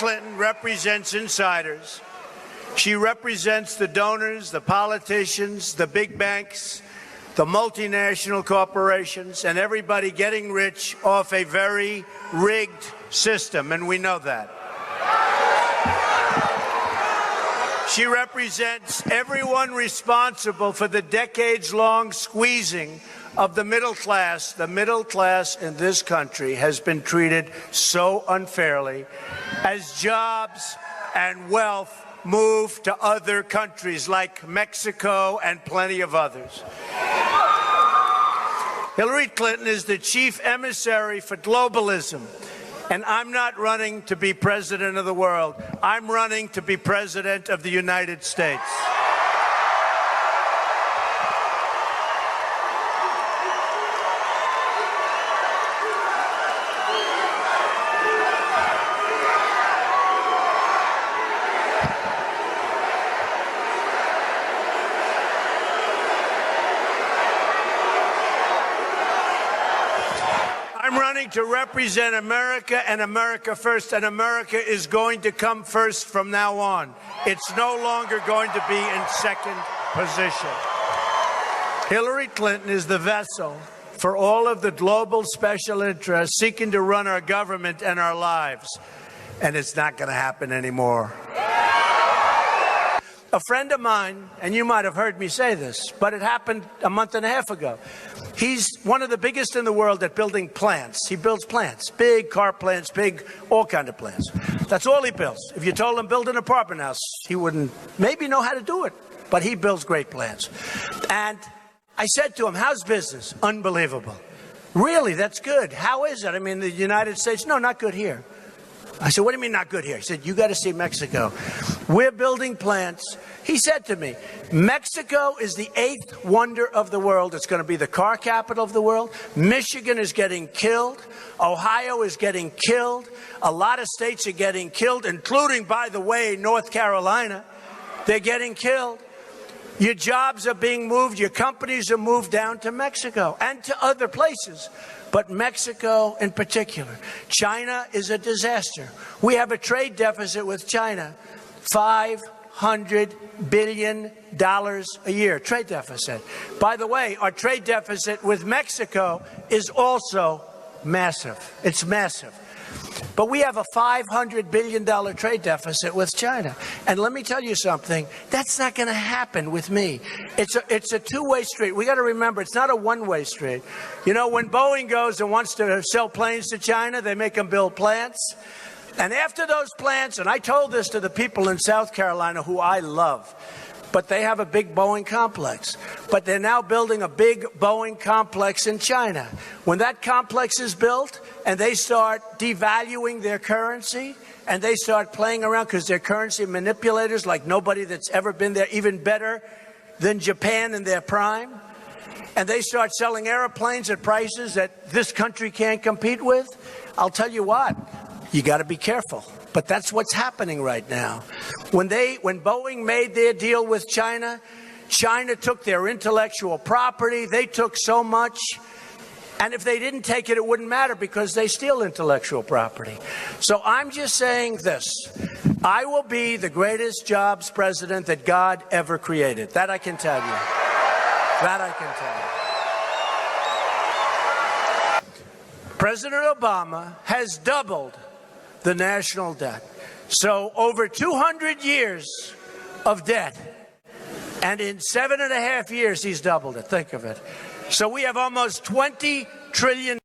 Clinton represents insiders. She represents the donors, the politicians, the big banks, the multinational corporations, and everybody getting rich off a very rigged system, and we know that. She represents everyone responsible for the decades-long squeezing of the middle class. The middle class in this country has been treated so unfairly as jobs and wealth move to other countries like Mexico and plenty of others. Hillary Clinton is the chief emissary for globalism. And I'm not running to be president of the world. I'm running to be president of the United States. I'm running to represent America and America first, and America is going to come first from now on. It's no longer going to be in second position. Hillary Clinton is the vessel for all of the global special interests seeking to run our government and our lives, and it's not going to happen anymore. A friend of mine, and you might have heard me say this, but it happened a month and a half ago. He's one of the biggest in the world at building plants. He builds plants, big car plants, big, all kind of plants. That's all he builds. If you told him build an apartment house, he wouldn't maybe know how to do it, but he builds great plants. And I said to him, how's business? Unbelievable. Really, that's good. How is it? I mean, the United States, no, not good here. I said, what do you mean not good here? He said, you got to see Mexico. We're building plants. He said to me, Mexico is the 8th wonder of the world. It's going to be the car capital of the world. Michigan is getting killed. Ohio is getting killed. A lot of states are getting killed, including, by the way, North Carolina. They're getting killed. Your jobs are being moved. Your companies are moved down to Mexico and to other places. But Mexico in particular. China is a disaster. We have a trade deficit with China, $500 billion a year, trade deficit. By the way, our trade deficit with Mexico is also massive. It's massive. But we have a $500 billion trade deficit with China. And let me tell you something, that's not going to happen with me. It's a two-way street. We got to remember, it's not a one-way street. You know, when Boeing goes and wants to sell planes to China, they make them build plants. And after those plants, and I told this to the people in South Carolina who I love, but they have a big Boeing complex. But they're now building a big Boeing complex in China. When that complex is built and they start devaluing their currency and they start playing around because they're currency manipulators like nobody that's ever been there, even better than Japan in their prime, and they start selling airplanes at prices that this country can't compete with, I'll tell you what, you got to be careful. But that's what's happening right now. When Boeing made their deal with China, China took their intellectual property. They took so much. And if they didn't take it, it wouldn't matter because they steal intellectual property. So I'm just saying this. I will be the greatest jobs president that God ever created. That I can tell you. That I can tell you. President Obama has doubled the national debt. So over 200 years of debt, and in 7.5 years he's doubled it. Think of it. So we have almost $20 trillion